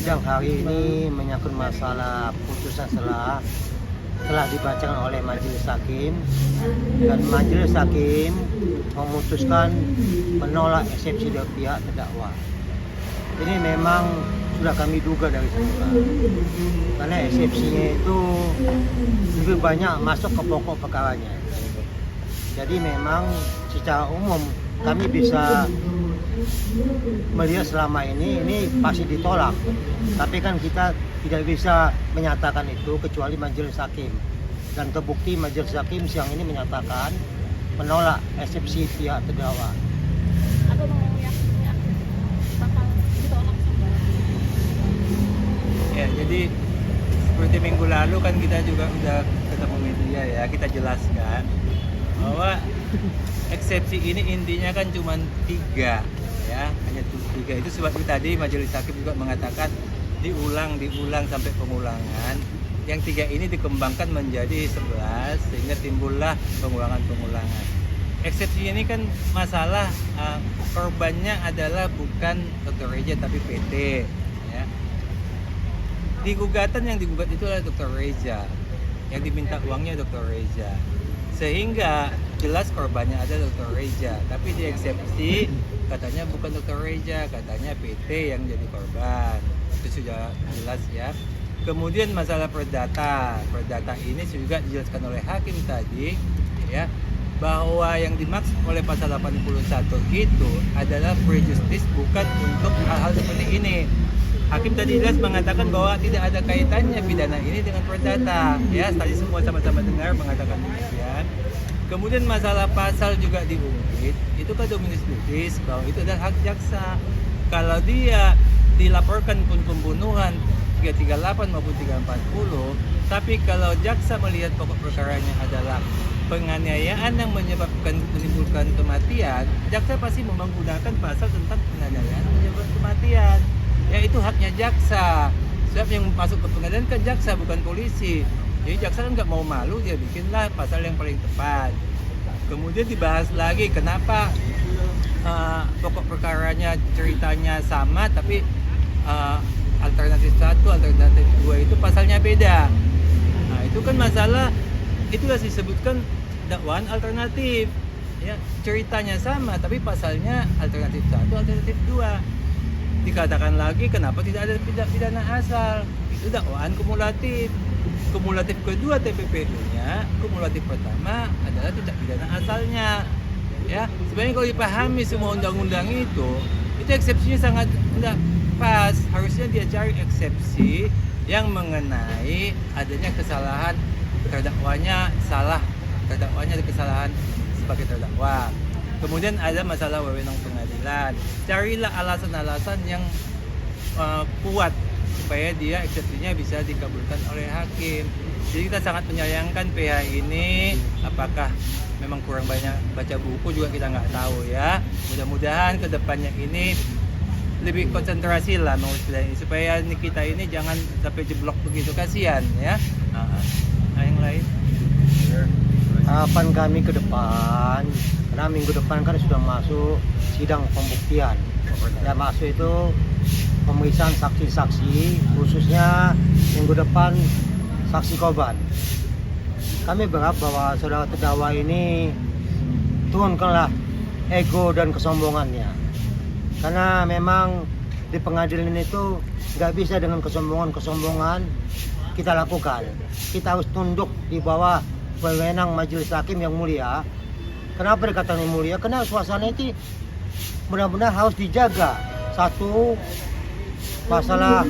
Sidang hari ini menyangkut masalah putusan telah dibacakan oleh Majelis Hakim, dan Majelis Hakim memutuskan menolak eksepsi dari pihak terdakwa. Ini memang sudah kami duga dari semula, karena eksepsinya itu lebih banyak masuk ke pokok perkaranya. Jadi memang secara umum kami bisa melihat selama ini pasti ditolak, tapi kan kita tidak bisa menyatakan itu kecuali Majelis Hakim, dan terbukti Majelis Hakim siang ini menyatakan menolak eksepsi pihak terdakwa. Atau mau yakin bakal ditolak semua? Ya, jadi seperti minggu lalu kan kita juga udah ketemu media ya, kita jelaskan bahwa eksepsi ini intinya kan cuma 3 ya, hanya 3. Itu sebabnya tadi Majelis Hakim juga mengatakan diulang sampai pengulangan. Yang 3 ini dikembangkan menjadi 11 sehingga timbullah pengulangan. Eksepsi ini kan masalah korbannya adalah bukan Dr. Reza tapi PT ya. Di gugatan yang digugat itu adalah Dr. Reza, yang diminta uangnya Dr. Reza, sehingga jelas korbannya ada Dr. Reza, tapi di eksepsi katanya bukan Dr. Reza, katanya PT yang jadi korban. Itu sudah jelas ya. Kemudian masalah perdata ini juga dijelaskan oleh hakim tadi ya, bahwa yang dimaksud oleh pasal 81 itu adalah prejudice, bukan untuk hal-hal seperti ini. Hakim tadi jelas mengatakan bahwa tidak ada kaitannya pidana ini dengan perdata ya, tadi semua sama-sama dengar mengatakan demikian. Kemudian masalah pasal juga diungkit, itu kan dominus litis, bahwa itu adalah hak jaksa. Kalau dia dilaporkan pun pembunuhan 338 maupun 340, tapi kalau jaksa melihat pokok perkaranya adalah penganiayaan yang menimbulkan kematian, jaksa pasti menggunakan pasal tentang penganiayaan menyebabkan kematian. Ya, itu haknya jaksa. Sebab yang masuk ke pengadilan kan jaksa, bukan polisi. Jadi jaksa kan nggak mau malu, dia bikinlah pasal yang paling tepat. Kemudian dibahas lagi kenapa pokok perkaranya ceritanya sama, tapi alternatif 1, alternatif 2 itu pasalnya beda. Nah, itu kan masalah, itulah disebutkan dakwaan alternatif. Ya, ceritanya sama, tapi pasalnya alternatif 1, alternatif 2. Dikatakan lagi kenapa tidak ada pidana asal, itu dakwaan kumulatif. Kumulatif kedua TPPU-nya, kumulatif pertama adalah tidak pidana asalnya. Ya, sebenarnya kalau dipahami semua undang-undang itu eksepsinya sangat tidak pas. Harusnya dia cari eksepsi yang mengenai adanya kesalahan terdakwanya, terdakwanya ada kesalahan sebagai terdakwa. Kemudian ada masalah wewenang pengadilan. Carilah alasan-alasan yang kuat supaya dia eksepsinya bisa dikabulkan oleh hakim. Jadi kita sangat menyayangkan PH ini, apakah memang kurang banyak baca buku juga kita nggak tahu ya. Mudah-mudahan kedepannya ini lebih konsentrasi lah ini, supaya kita ini jangan sampai jeblok begitu, kasihan ya. Nah, yang lain. Harapan kami ke depan, karena minggu depan kan sudah masuk sidang pembuktian. Ya, masuk itu pemeriksaan saksi-saksi, khususnya minggu depan saksi korban. Kami berharap bahwa saudara terdakwa ini turunkanlah ego dan kesombongannya, karena memang di pengadilan itu nggak bisa dengan kesombongan kita lakukan. Kita harus tunduk di bawah wewenang majelis hakim yang mulia. Kenapa dikatakan yang mulia? Karena suasana itu benar-benar harus dijaga. Satu, masalah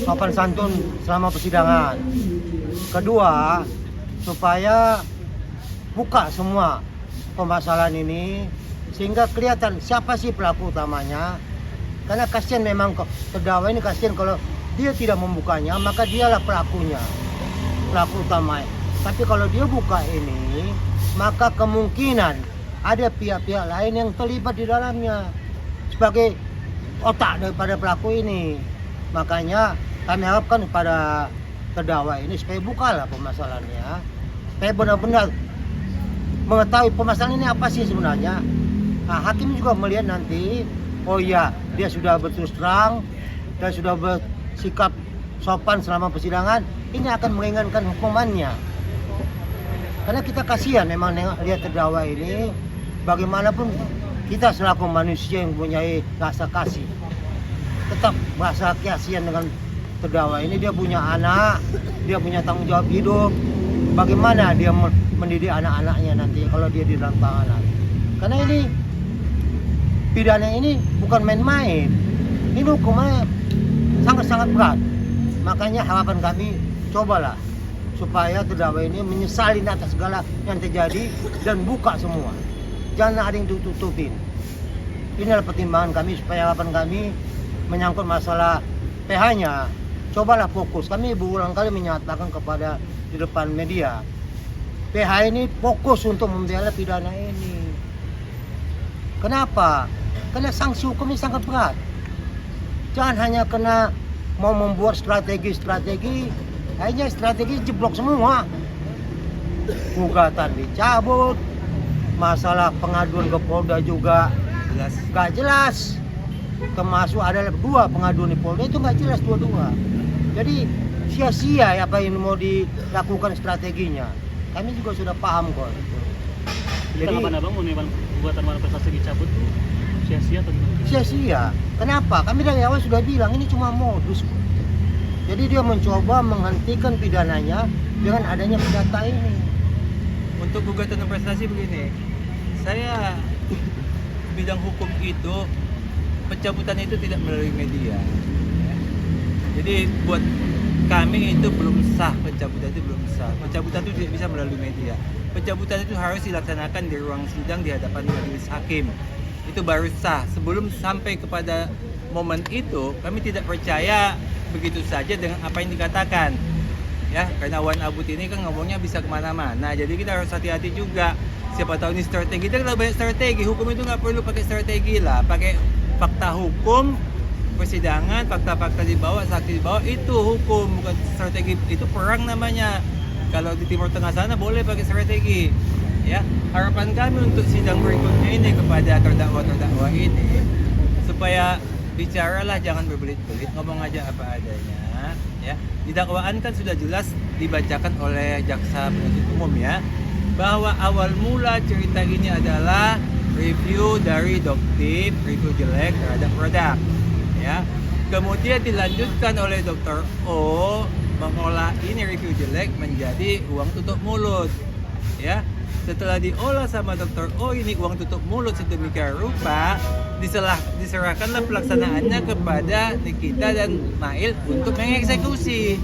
sopan santun selama persidangan. Kedua, supaya buka semua permasalahan ini sehingga kelihatan siapa sih pelaku utamanya. Karena kasihan memang terdakwa ini, kasihan kalau dia tidak membukanya, maka dialah pelakunya, pelaku utama. Tapi kalau dia buka ini, maka kemungkinan ada pihak-pihak lain yang terlibat di dalamnya sebagai otak daripada pelaku ini. Makanya kami harapkan kepada terdakwa ini supaya bukalah permasalahannya, supaya benar-benar mengetahui permasalahan ini apa sih sebenarnya. Nah, hakim juga melihat nanti, oh iya, dia sudah berterus terang dan sudah bersikap sopan selama persidangan, ini akan meringankan hukumannya. Karena kita kasihan memang lihat terdakwa ini, bagaimanapun kita selaku manusia yang mempunyai rasa kasih, tetap merasa kasihan dengan terdakwa ini. Dia punya anak, dia punya tanggung jawab hidup. Bagaimana dia mendidik anak-anaknya nanti kalau dia di dalam tahanan? Karena ini pidana ini bukan main-main. Ini hukumannya sangat-sangat berat. Makanya harapan kami, cobalah supaya terdakwa ini menyesali atas segala yang terjadi dan buka semua. Jangan ada yang tutupin. Inilah pertimbangan kami supaya harapan kami menyangkut masalah PH-nya. Cobalah fokus. Kami berulang kali menyatakan kepada di depan media, PH ini fokus untuk membela pidana ini. Kenapa? Karena sanksi hukum ini sangat berat. Jangan hanya kena mau membuat strategi, akhirnya strategi jeblok semua. Gugatan dicabut, masalah pengaduan ke Polda juga gak jelas. Termasuk ada 2 pengaduan di Polda itu gak jelas dua-dua. Jadi sia-sia apa yang mau dilakukan strateginya. Kami juga sudah paham kok. Jadi tanggapan abang mengenai gugatan manifestasi dicabut tuh sia-sia atau gimana? sia-sia. Kenapa? Kami dari awal sudah bilang ini cuma modus. Jadi dia mencoba menghentikan pidananya dengan adanya perdata ini. Untuk gugatan prestasi begini, saya bidang hukum itu pencabutan itu tidak melalui media. Jadi buat kami itu belum sah, pencabutan itu belum sah. Pencabutan itu tidak bisa melalui media. Pencabutan itu harus dilaksanakan di ruang sidang di hadapan majelis hakim. Itu baru sah. Sebelum sampai kepada momen itu, kami tidak percaya begitu saja dengan apa yang dikatakan. Ya, karena Wan Abut ini kan ngomongnya bisa kemana-mana. Jadi kita harus hati-hati juga. Siapa tahu ini strategi. Kita kalau banyak strategi, hukum itu nggak perlu pakai strategi lah. Pakai fakta hukum, persidangan, fakta-fakta dibawa, saksi dibawa, itu hukum, bukan strategi. Itu perang namanya. Kalau di Timur Tengah sana boleh pakai strategi. Ya, harapan kami untuk sidang berikutnya ini kepada terdakwa ini supaya bicaralah, jangan berbelit-belit, ngomong aja apa adanya. Ya, di dakwaan kan sudah jelas dibacakan oleh jaksa penuntut umum ya, bahwa awal mula cerita ini adalah review dari Doktif, review jelek terhadap produk. Ya, kemudian dilanjutkan oleh Dr. O mengolah ini review jelek menjadi uang tutup mulut. Ya, setelah diolah sama Dr. O ini uang tutup mulut sedemikian rupa, diserahkanlah pelaksanaannya kepada Nikita dan Mail untuk mengeksekusi.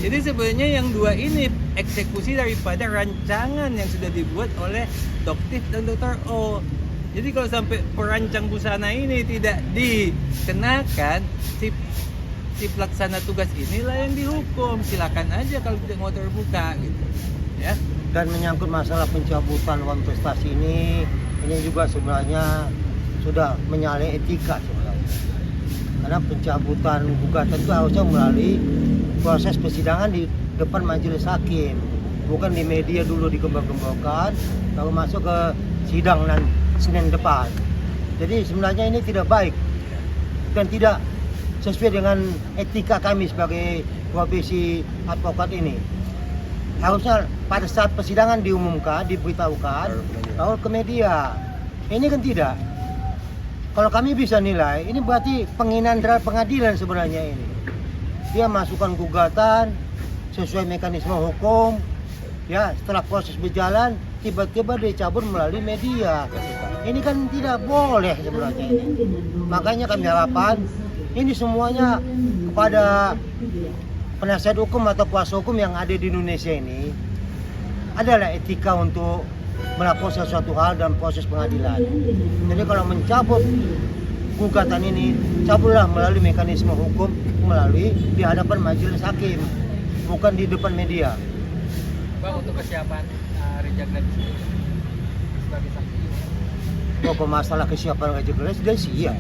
Jadi sebenarnya yang 2 ini eksekusi daripada rancangan yang sudah dibuat oleh Doktif dan Dr. O. Jadi kalau sampai perancang busana ini tidak dikenakan, si pelaksana tugas inilah yang dihukum. Silakan aja kalau tidak mau terbuka gitu. Ya. Dan menyangkut masalah pencabutan uang prestasi ini juga sebenarnya sudah menyalahi etika sebenarnya. Karena pencabutan gugatan itu harusnya melalui proses persidangan di depan majelis hakim, bukan di media dulu digembor-gemborkan, lalu masuk ke sidang Senin depan. Jadi sebenarnya ini tidak baik dan tidak sesuai dengan etika kami sebagai profesi advokat ini. Harusnya pada saat persidangan diumumkan, diberitahukan, lalu ke media. Ini kan tidak. Kalau kami bisa nilai, ini berarti penghinaan terhadap pengadilan sebenarnya ini. Dia masukkan gugatan sesuai mekanisme hukum, ya setelah proses berjalan, tiba-tiba dicabut melalui media. Ini kan tidak boleh sebenarnya ini. Makanya kami harapkan ini semuanya kepada penasihat hukum atau kuasa hukum yang ada di Indonesia ini adalah etika untuk melakukan sesuatu hal dalam proses pengadilan. Jadi kalau mencabut gugatan ini, cabutlah melalui mekanisme hukum, melalui di hadapan majelis hakim, bukan di depan media. Bang, untuk kesiapan Rijal Ganesha sebagai saksi? Kalau masalah kesiapan Rijal Ganesha, dia siap.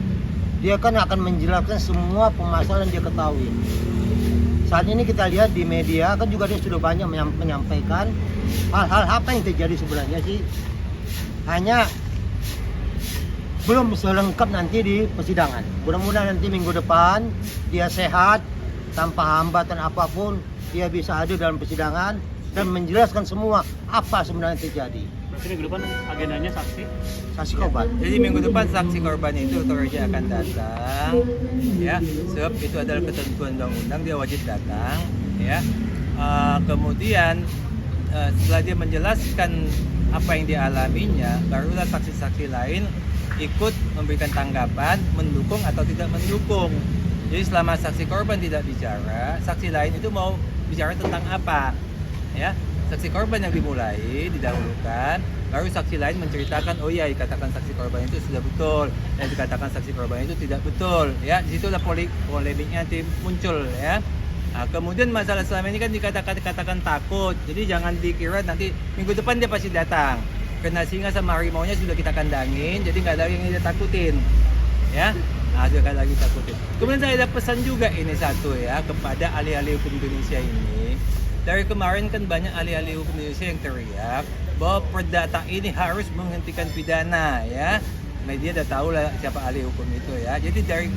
Dia kan akan menjelaskan semua permasalahan dia ketahui. Saat ini kita lihat di media kan juga dia sudah banyak menyampaikan hal-hal apa yang terjadi sebenarnya sih. Hanya belum selengkap nanti di persidangan. Mudah-mudahan nanti minggu depan dia sehat tanpa hambatan apapun, dia bisa hadir dalam persidangan dan menjelaskan semua apa sebenarnya terjadi. Berarti minggu depan agendanya saksi. Saksi korban. Jadi minggu depan saksi korban itu otoritas akan datang, ya. Sebab itu adalah ketentuan undang-undang, dia wajib datang, ya. Kemudian setelah dia menjelaskan apa yang dialaminya, barulah saksi-saksi lain ikut memberikan tanggapan, mendukung atau tidak mendukung. Jadi selama saksi korban tidak bicara, saksi lain itu mau bicara tentang apa, ya. Saksi korban yang dimulai, didahulukan, baru saksi lain menceritakan, oh iya, dikatakan saksi korban itu sudah betul, yang dikatakan saksi korban itu tidak betul, ya. Disitulah polemiknya nanti muncul, ya. Nah, kemudian masalah selama ini kan dikatakan takut, jadi jangan dikira nanti minggu depan dia pasti datang. Karena singa sama harimaunya sudah kita kandangin, jadi nggak ada yang kita takutin, ya. Nah, sudah nggak lagi takutin. Kemudian saya ada pesan juga ini satu, ya, kepada ahli-ahli hukum Indonesia ini. Dari kemarin kan banyak ahli-ahli hukum Indonesia yang teriak bahwa perdata ini harus menghentikan pidana, ya. Media udah tahu lah siapa ahli hukum itu, ya. Jadi dari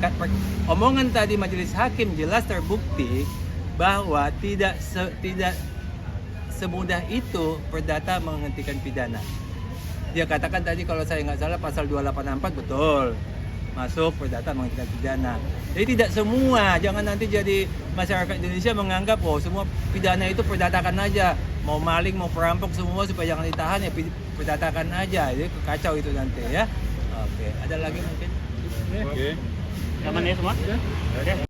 omongan tadi majelis hakim jelas terbukti bahwa tidak semudah itu perdata menghentikan pidana. Dia katakan tadi kalau saya nggak salah pasal 284 betul. Masuk perdata menghentikan pidana. Jadi tidak semua, jangan nanti jadi masyarakat Indonesia menganggap oh semua pidana itu perdatakan aja. Mau maling, mau perampok semua supaya jangan ditahan ya perdatakan aja. Jadi kacau itu nanti, ya. Oke, ada lagi mungkin? Aman ya semua? Oke.